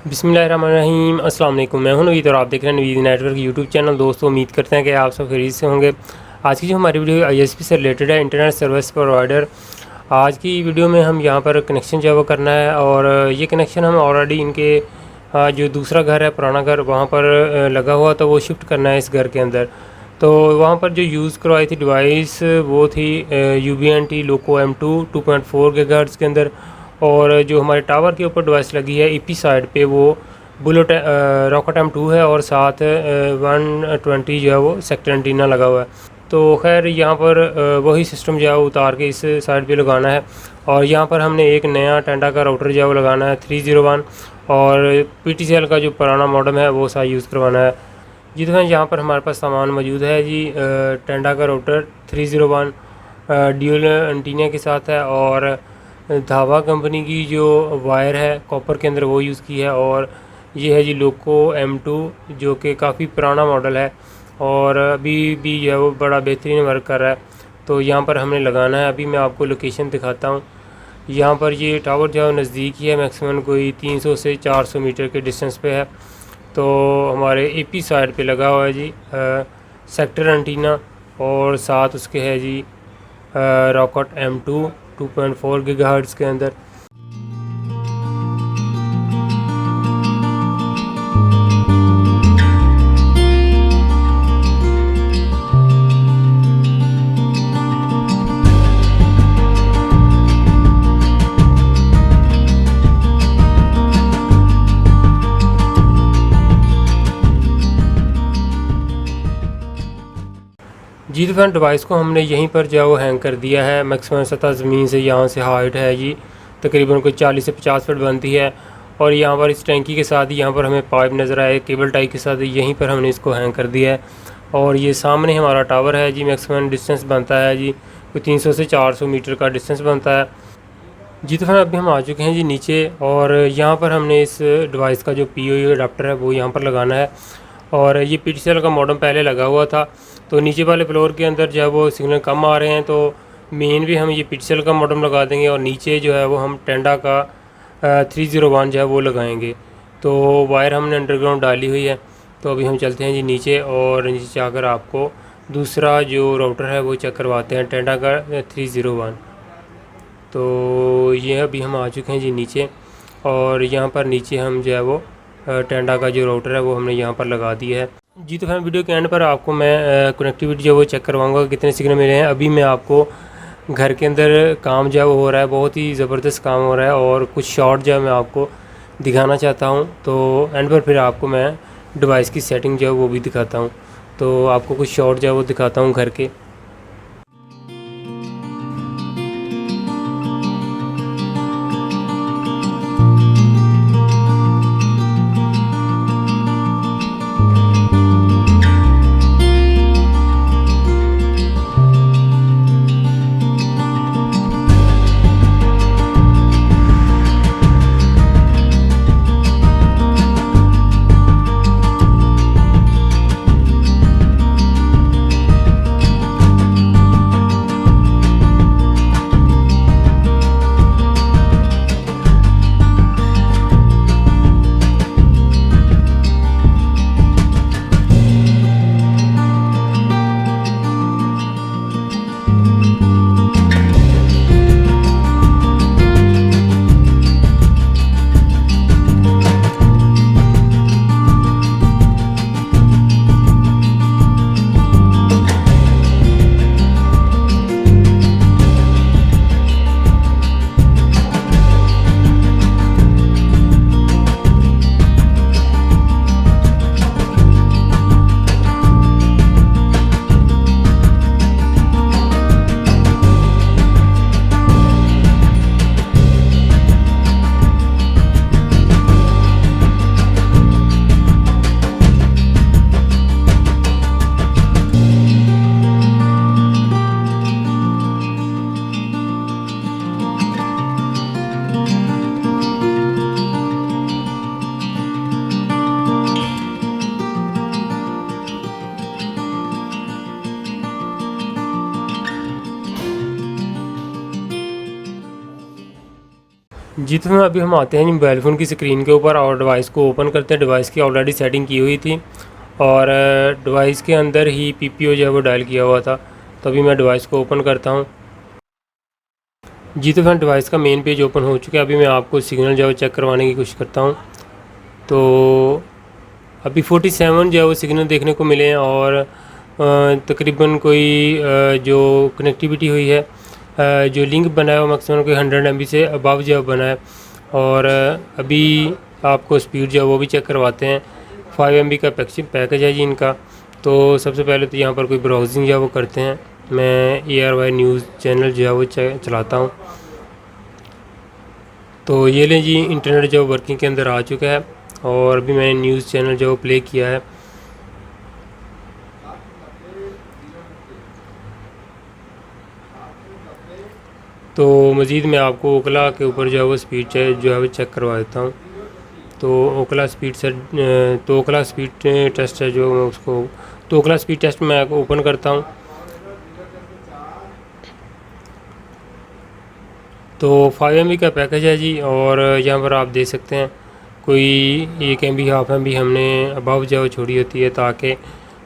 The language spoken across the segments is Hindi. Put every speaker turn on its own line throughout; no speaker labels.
बिस्मिल्लाहिर्रहमानिर्रहीम अस्सलाम वालेकुम। मैं हूं नवीद और आप देख रहे हैं नवीद नेटवर्क यूट्यूब चैनल। दोस्तों, उम्मीद करते हैं कि आप सब खैरियत से होंगे। आज की जो हमारी वीडियो ISP से रिलेटेड है, इंटरनेट सर्विस प्रोवाइडर। आज की वीडियो में हम यहां पर कनेक्शन जो है वो करना है, और ये कनेक्शन हम ऑलरेडी इनके जो दूसरा घर है, पुराना घर, वहाँ पर लगा हुआ, तो वो शिफ्ट करना है इस घर के अंदर। तो वहाँ पर जो यूज़ करवाई थी डिवाइस वो थी UBNT लोको M2 2.4 गीगाहर्ट्ज़ के अंदर। और जो हमारे टावर के ऊपर डिवाइस लगी है EP साइड पे, वो बुलेट रॉकेट M2 है, और साथ 120 जो है वो सेक्टर एंटीना लगा हुआ है। तो खैर यहाँ पर वही सिस्टम जो है वो उतार के इस साइड पे लगाना है। और यहाँ पर हमने एक नया टेंडा का राउटर जो है वो लगाना है 301, और PTCL का जो पुराना मॉडम है वो सा यूज़ करवाना है। जी तो यहाँ पर हमारे पास सामान मौजूद है जी। टेंडा का राउटर 301 ड्यूल एंटीना के साथ है, और धावा कंपनी की जो वायर है कॉपर के अंदर वो यूज़ की है। और ये है जी लोको M2, जो कि काफ़ी पुराना मॉडल है और अभी भी जो है वो बड़ा बेहतरीन वर्क कर रहा है। तो यहाँ पर हमने लगाना है। अभी मैं आपको लोकेशन दिखाता हूँ। यहाँ पर ये टावर जो है नज़दीक ही है, मैक्सिमम कोई 300 से 400 मीटर के डिस्टेंस पे है। तो हमारे EP साइड पे लगा हुआ है जी सेक्टर एंटीना, और साथ उसके है जी रॉकेट M2 2.4 गीगाहर्ट्ज़ के अंदर। जी तो फ्रेंड, डिवाइस को हमने यहीं पर जो है वो हैंग कर दिया है। मैक्सिमम सतह ज़मीन से यहाँ से हाइट है जी तकरीबन कोई 40 से 50 फीट बनती है। और यहाँ पर इस टैंकी के साथ ही यहाँ पर हमें पाइप नज़र आए केबल टाई के साथ, यहीं पर हमने इसको हैंग कर दिया है। और ये सामने हमारा टावर है जी। मैक्सिमम डिस्टेंस बनता है जी कोई 300 से 400 मीटर का डिस्टेंस बनता है। जी तो फ्रेंड, अभी हम आ चुके हैं जी नीचे, और यहाँ पर हमने इस डिवाइस का जो PoE अडाप्टर है वो यहाँ पर लगाना है। और ये PTCL का मॉडम पहले लगा हुआ था, तो नीचे वाले फ्लोर के अंदर जो है वो सिग्नल कम आ रहे हैं, तो मेन भी हम ये PTCL का मॉडम लगा देंगे, और नीचे जो है वो हम टेंडा का 301 जो है वो लगाएंगे। तो वायर हमने अंडरग्राउंड डाली हुई है। तो अभी हम चलते हैं जी नीचे, और नीचे जाकर आपको दूसरा जो राउटर है वो चेक करवाते हैं, टेंडा का 301। तो ये अभी हम आ चुके हैं जी नीचे, और यहाँ पर नीचे हम जो है वो टेंडा का जो राउटर है वो हमने यहाँ पर लगा दिया है। जी तो फिर वीडियो के एंड पर आपको मैं कनेक्टिविटी जो वो चेक करवाऊँगा कितने सिग्नल मिले हैं। अभी मैं आपको घर के अंदर काम जो है वो हो रहा है, बहुत ही ज़बरदस्त काम हो रहा है, और कुछ शॉट जो है मैं आपको दिखाना चाहता हूँ। तो एंड पर फिर आपको मैं डिवाइस की सेटिंग जो है वो भी दिखाता हूँ। तो आपको कुछ शॉट जो है वो दिखाता हूँ घर के। जी तो अभी हम आते हैं मोबाइल फ़ोन की स्क्रीन के ऊपर और डिवाइस को ओपन करते हैं। डिवाइस की ऑलरेडी सेटिंग की हुई थी और डिवाइस के अंदर ही PPO जो है वो डायल किया हुआ था। तो अभी मैं डिवाइस को ओपन करता हूँ। जी तो फ्रेंड डिवाइस का मेन पेज ओपन हो चुका है। अभी मैं आपको सिग्नल जो है चेक करवाने की कोशिश करता हूँ। तो अभी 47 जो है वो सिग्नल देखने को मिले हैं और तकरीबन कोई जो कनेक्टिविटी हुई है, जो लिंक बना है वो मैक्सिमम कोई 100 MB से अबव जो है बना है। और अभी आपको स्पीड जो है वो भी चेक करवाते हैं। 5 MB का पैकेज है जी इनका। तो सबसे पहले तो यहाँ पर कोई ब्राउजिंग जो है वो करते हैं। मैं ARY न्यूज़ चैनल जो है वो चलाता हूँ। तो ये लें जी, इंटरनेट जो वर्किंग के अंदर आ चुका है और अभी मैंने न्यूज़ चैनल जो प्ले किया है। तो मज़ीद मैं आपको ओकला के ऊपर जो है वो स्पीड जो है वो चेक करवा देता हूँ। तो ओकला स्पीड टेस्ट है जो मैं उसको, तो ओकला स्पीड टेस्ट मैं ओपन करता हूँ। तो 5 MB का पैकेज है जी और यहाँ पर आप देख सकते हैं कोई 1 MB हाफ MB हमने अबव जो छोड़ी होती है ताकि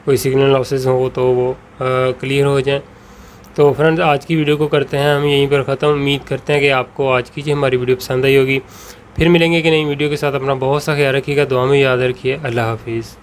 कोई सिग्नल लॉसेस हो तो वो क्लियर हो जाए। तो फ्रेंड्स आज की वीडियो को करते हैं हम यहीं पर ख़त्म। उम्मीद करते हैं कि आपको आज की जो हमारी वीडियो पसंद आई होगी। फिर मिलेंगे कि नई वीडियो के साथ। अपना बहुत सा ख्याल रखिएगा, दुआ में याद रखिए। अल्लाह हाफिज़।